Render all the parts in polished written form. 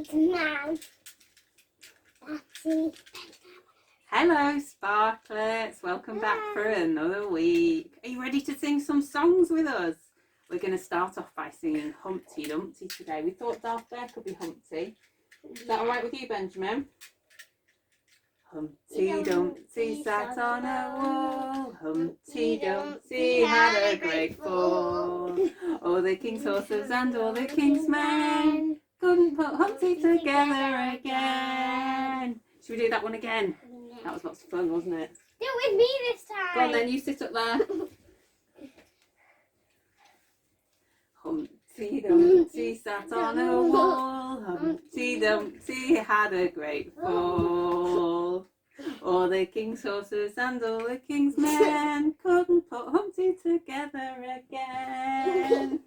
Now, Hello, Sparklets. Welcome back for another week. Are you ready to sing some songs with us? We're going to start off by singing Humpty Dumpty today. We thought Darth Bear could be Humpty. Is that all right with you, Benjamin? Humpty Dumpty sat on a wall. Humpty Dumpty had a great fall. All the king's horses and all the king's men couldn't put Humpty together again. Should we do that one again? That was lots of fun, wasn't it? Do it with me this time. Go on then, you sit up there. Humpty Dumpty sat on a wall. Humpty Dumpty had a great fall. All the king's horses and all the king's men couldn't put Humpty together again.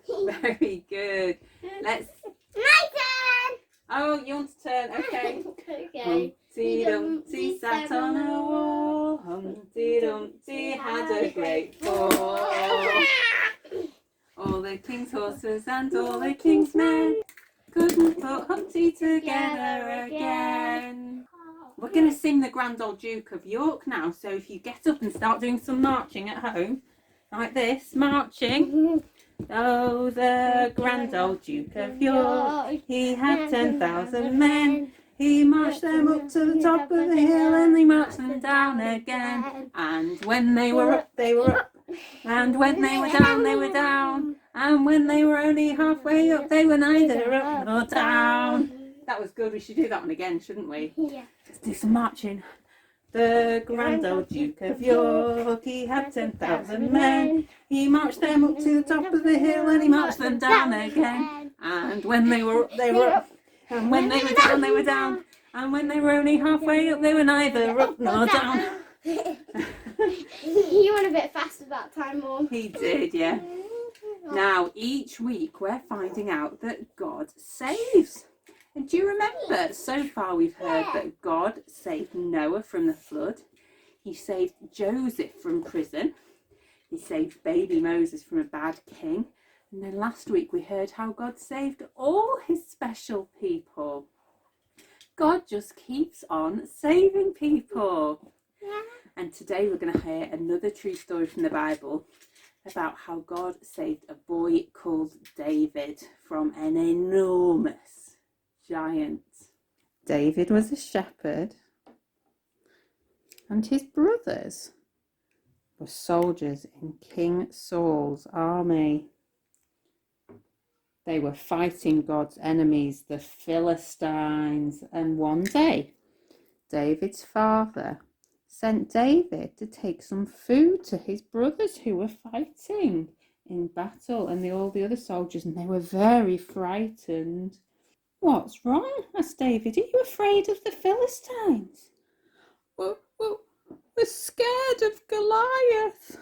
Very good. Let's... My turn. Oh, you want to turn? Okay. Okay. Humpty Dumpty sat on a wall. Humpty Dumpty had a great fall. All the king's horses and all the king's men couldn't put Humpty together again. We're going to sing the Grand Old Duke of York now, so if you get up and start doing some marching at home, like this, marching. Oh, the Grand Old Duke of York, he had 10,000 men. He marched them up to the top of the hill and he marched them down again. And when they were up, they were up. And when they were down, they were down. And when they were only halfway up, they were neither up nor down. That was good. We should do that one again, shouldn't we? Yeah. Let's do some marching. The Grand Old Duke of York, he had 10,000 men. He marched them up to the top of the hill and he marched them down again. And when they were up, they were up. And when they were down, they were down. And when they were only halfway up, they were neither up nor down. You went a bit fast that time, Mum. He did, yeah. Now, each week we're finding out that God saves. And do you remember, so far we've heard that God saved Noah from the flood. He saved Joseph from prison. He saved baby Moses from a bad king. And then last week we heard how God saved all his special people. God just keeps on saving people. Yeah. And today we're going to hear another true story from the Bible about how God saved a boy called David from an enormous giant. David was a shepherd and his brothers were soldiers in King Saul's army. They were fighting God's enemies, the Philistines, and one day David's father sent David to take some food to his brothers who were fighting in battle, and all the other soldiers, and they were very frightened. "What's wrong?" asked David. "Are you afraid of the Philistines?" We're scared of Goliath.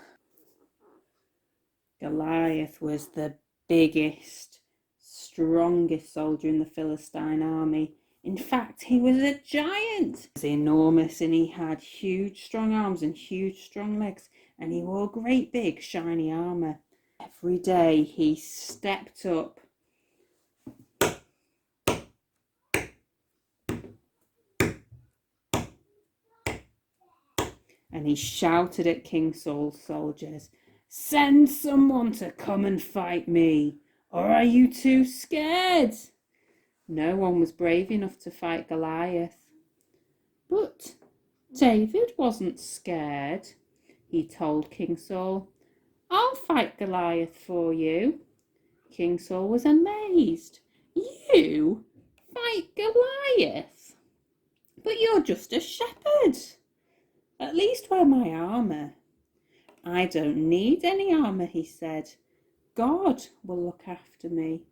Goliath was the biggest, strongest soldier in the Philistine army. In fact, he was a giant. He was enormous and he had huge, strong arms and huge, strong legs, and he wore great, big, shiny armour. Every day he stepped up and he shouted at King Saul's soldiers, "Send someone to come and fight me, or are you too scared?" No one was brave enough to fight Goliath. But David wasn't scared. He told King Saul, "I'll fight Goliath for you." King Saul was amazed. "You fight Goliath? But you're just a shepherd. At least wear my armour." "I don't need any armour," he said. "God will look after me."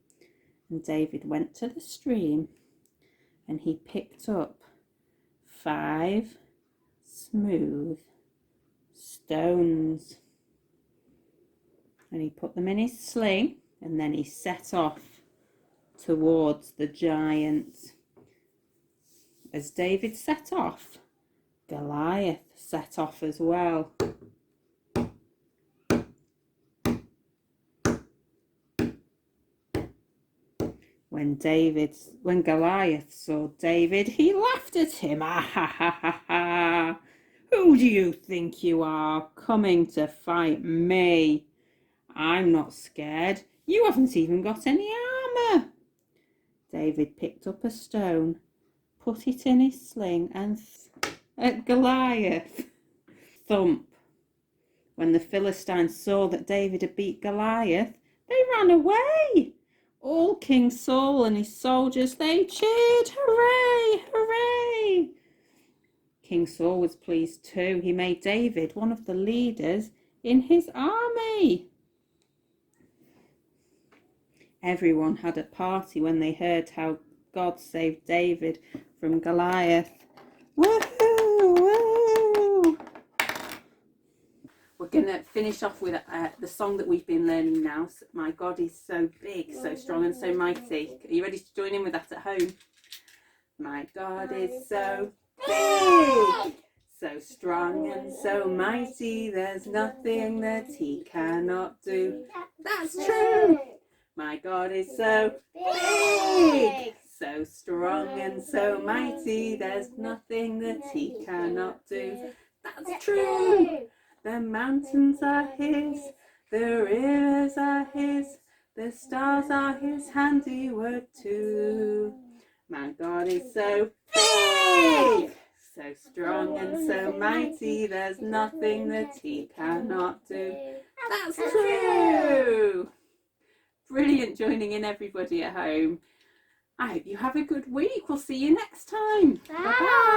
And David went to the stream and he picked up 5 smooth stones. And he put them in his sling and then he set off towards the giant. As David set off, Goliath set off as well. When Goliath saw David, he laughed at him. Ah, ha, ha, ha, ha. Who do you think you are, coming to fight me? I'm not scared. You haven't even got any armour. David picked up a stone, put it in his sling, and at Goliath. Thump. When the Philistines saw that David had beat Goliath, they ran away. All King Saul and his soldiers, they cheered, hooray, hooray. King Saul was pleased too. He made David one of the leaders in his army. Everyone had a party when they heard how God saved David from Goliath. Woohoo! Woo! We're going to finish off with the song that we've been learning now. My God is so big, so strong and so mighty. Are you ready to join in with that at home? My God is so big, so strong and so mighty. There's nothing that he cannot do. That's true. My God is so big, so strong and so mighty. There's nothing that he cannot do. That's true. The mountains are his, the rivers are his, the stars are his handiwork too. My God is so big, so strong and so mighty. There's nothing that he cannot do. That's true. Brilliant joining in, everybody at home. I hope you have a good week. We'll see you next time. Bye.